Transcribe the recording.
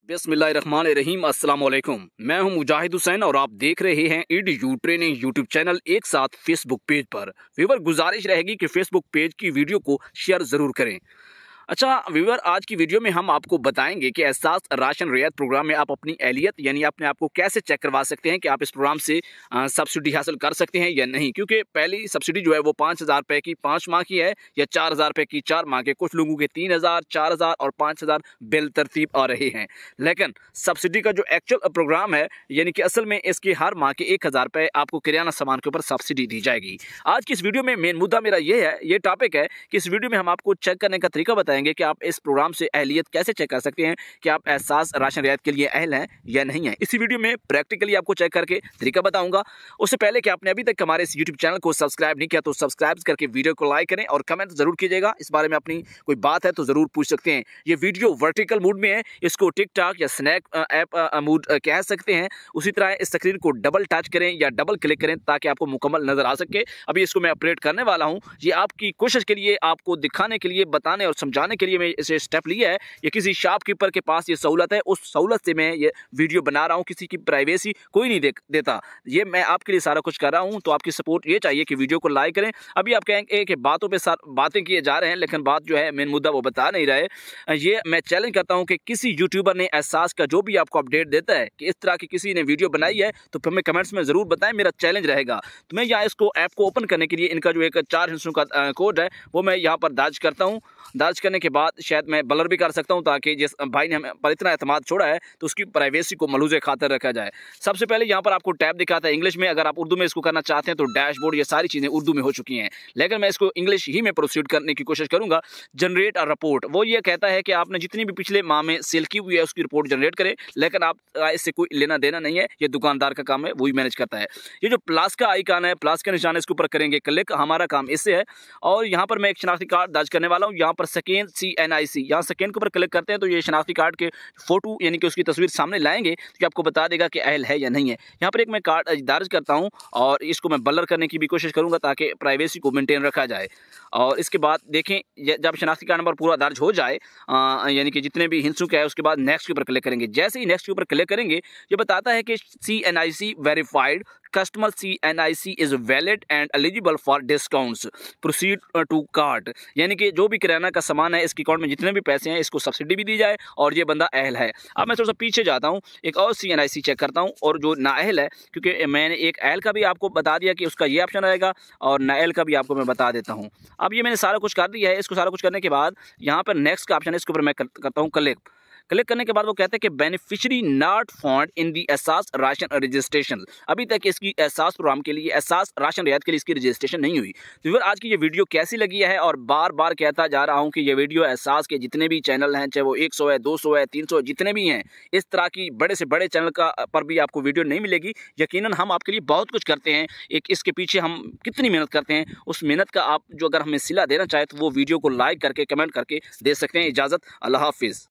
बिस्मिल्लाहिर्रहमानिर्रहीम अस्सलाम वालेकुम। मैं हूं मुजाहिद हुसैन और आप देख रहे हैं EDU ट्रेनिंग यूट्यूब चैनल एक साथ फेसबुक पेज पर। व्यूअर, गुजारिश रहेगी कि फेसबुक पेज की वीडियो को शेयर ज़रूर करें। अच्छा व्यूअर, आज की वीडियो में हम आपको बताएंगे कि एहसास राशन रियायत प्रोग्राम में आप अपनी एहलियत यानी अपने आप को कैसे चेक करवा सकते हैं कि आप इस प्रोग्राम से सब्सिडी हासिल कर सकते हैं या नहीं। क्योंकि पहली सब्सिडी जो है वो 5,000 रुपये की 5 माह की है या 4,000 रुपये की 4 माह के। कुछ लोगों के 3,000, 4,000 और 5,000 बिल तरतीब आ रहे हैं। लेकिन सब्सिडी का जो एक्चुअल प्रोग्राम है यानी कि असल में इसके हर माह के 1,000 रुपये आपको किराना सामान के ऊपर सब्सिडी दी जाएगी। आज की इस वीडियो में मेन मुद्दा मेरा ये टॉपिक है कि इस वीडियो में हम आपको चेक करने का तरीका बताएंगे कि आप इस प्रोग्राम से अहलियत कैसे चेक कर सकते हैं कि आप एहसास राशन रियायत के लिए अहल हैं या नहीं है। इसी वीडियो में प्रैक्टिकली आपको चेक करके तरीका बताऊंगा। उससे पहले कि आपने अभी तक हमारे इस यूट्यूब चैनल को सब्सक्राइब नहीं किया तो सब्सक्राइब करके वीडियो को लाइक करें और कमेंट जरूर कीजिएगा। इस बारे में अपनी कोई बात है तो जरूर पूछ सकते हैं। ये वीडियो वर्टिकल मूड में है, इसको टिकटॉक या स्नैक ऐप मूड कह सकते हैं। उसी तरह इस स्क्रीन को डबल टच करें या डबल क्लिक करें ताकि आपको मुकम्मल नजर आ सके। अभी इसको मैं ऑपरेट करने वाला हूँ। ये आपकी कोशिश के लिए, आपको दिखाने के लिए, बताने और समझाने के लिए मैं इसे स्टेप लिया है। ये किसी शॉपकीपर के पास ये सहूलत है, उस सहूलत से मैं ये वीडियो बना रहा हूँ। किसी की प्राइवेसी कोई नहीं देता, ये मैं आपके लिए सारा कुछ कर रहा हूँ। तो आपकी सपोर्ट ये चाहिए कि वीडियो को लाइक करें। अभी आप कहेंगे कि बातों पे बातें किए जा रहे हैं लेकिन बात जो है मेन मुद्दा वो बता नहीं रहे। ये मैं चैलेंज करता हूँ कि किसी यूट्यूबर ने एहसास का जो भी आपको अपडेट देता है कि इस तरह की किसी ने वीडियो बनाई है तो हमें कमेंट्स में जरूर बताएं। मेरा चैलेंज रहेगा। तो मैं यहाँ इसको ऐप को ओपन करने के लिए इनका जो एक 4 हिस्सों का कोड है वो मैं यहाँ पर दर्ज करता हूँ। दर्ज करने के बाद शायद मैं ब्लर भी कर सकता हूं ताकि जिस भाई ने हमें पर इतना एतमाद छोड़ा है तो उसकी प्राइवेसी को मलूज़े खातर रखा जाए। सबसे पहले यहां पर आपको टैब दिखाता है इंग्लिश में। अगर आप उर्दू में इसको करना चाहते हैं तो डैशबोर्ड, ये सारी चीज़ें उर्दू में हो चुकी हैं, लेकिन मैं इसको इंग्लिश ही में प्रोसीड करने की कोशिश करूंगा। जनरेट अ रिपोर्ट, वो ये कहता है कि आपने जितनी भी पिछले माह में सेल की हुई है उसकी रिपोर्ट जनरेट करें, लेकिन आप इससे कोई लेना देना नहीं है, ये दुकानदार का काम है, वही मैनेज करता है। ये जो प्लस का आइकन है, प्लस का निशान है, इसके ऊपर करेंगे क्लिक, हमारा काम इससे है। और यहाँ पर मैं एक शनाख्ती कार्ड दर्ज करने वाला हूँ। यहाँ पर सेकेंड CNIC, यहाँ सेकेंड के ऊपर क्लिक करते हैं तो ये शनाख्ती कार्ड के फोटो यानी कि उसकी तस्वीर सामने लाएंगे तो आपको बता देगा कि अहल है या नहीं है। यहाँ पर एक मैं कार्ड दर्ज करता हूँ और इसको मैं ब्लर करने की भी कोशिश करूँगा ताकि प्राइवेसी को मेंटेन रखा जाए। और इसके बाद देखें, जब शनाख्ती कार्ड नंबर पूरा दर्ज हो जाए यानी कि जितने भी हिस्सों के है उसके बाद नेक्स्ट के ऊपर क्लिक करेंगे। जैसे ही नेक्स्ट के ऊपर क्लिक करेंगे ये बताता है कि CNIC verified customer CNIC is valid and eligible for discounts, proceed to cart, यानी कि जो भी किराना का सामान है इसके अकाउंट में जितने भी पैसे हैं इसको सब्सिडी भी दी जाए और ये बंदा अहल है। अब मैं थोड़ा सा पीछे जाता हूँ, एक और CNIC चेक करता हूँ और जो नाअहल है, क्योंकि मैंने एक अहल का भी आपको बता दिया कि उसका ये ऑप्शन रहेगा और नाअहल का भी आपको मैं बता देता हूँ। अब ये मैंने सारा कुछ कर दिया है। इसको सारा कुछ करने के बाद यहाँ पर नेक्स्ट का ऑप्शन है, इसके ऊपर मैं करता हूँ क्लिक करने के बाद वो कहते हैं कि बेनिफिशियरी नॉट फाउंड इन दी एहसास राशन रजिस्ट्रेशन, अभी तक इसकी एहसास प्रोग्राम के लिए, एहसास राशन रियायत के लिए इसकी रजिस्ट्रेशन नहीं हुई। तो फिर आज की ये वीडियो कैसी लगी है, और बार बार कहता जा रहा हूँ कि ये वीडियो एहसास के जितने भी चैनल हैं, चाहे वो 100 है, 200 है, 300 जितने भी हैं, इस तरह की बड़े से बड़े चैनल का पर भी आपको वीडियो नहीं मिलेगी। यकीनन हम आपके लिए बहुत कुछ करते हैं, एक इसके पीछे हम कितनी मेहनत करते हैं, उस मेहनत का आप जो अगर हमें सिला देना चाहे तो वो वीडियो को लाइक करके कमेंट करके दे सकते हैं। इजाज़त, अल्लाह हाफिज़।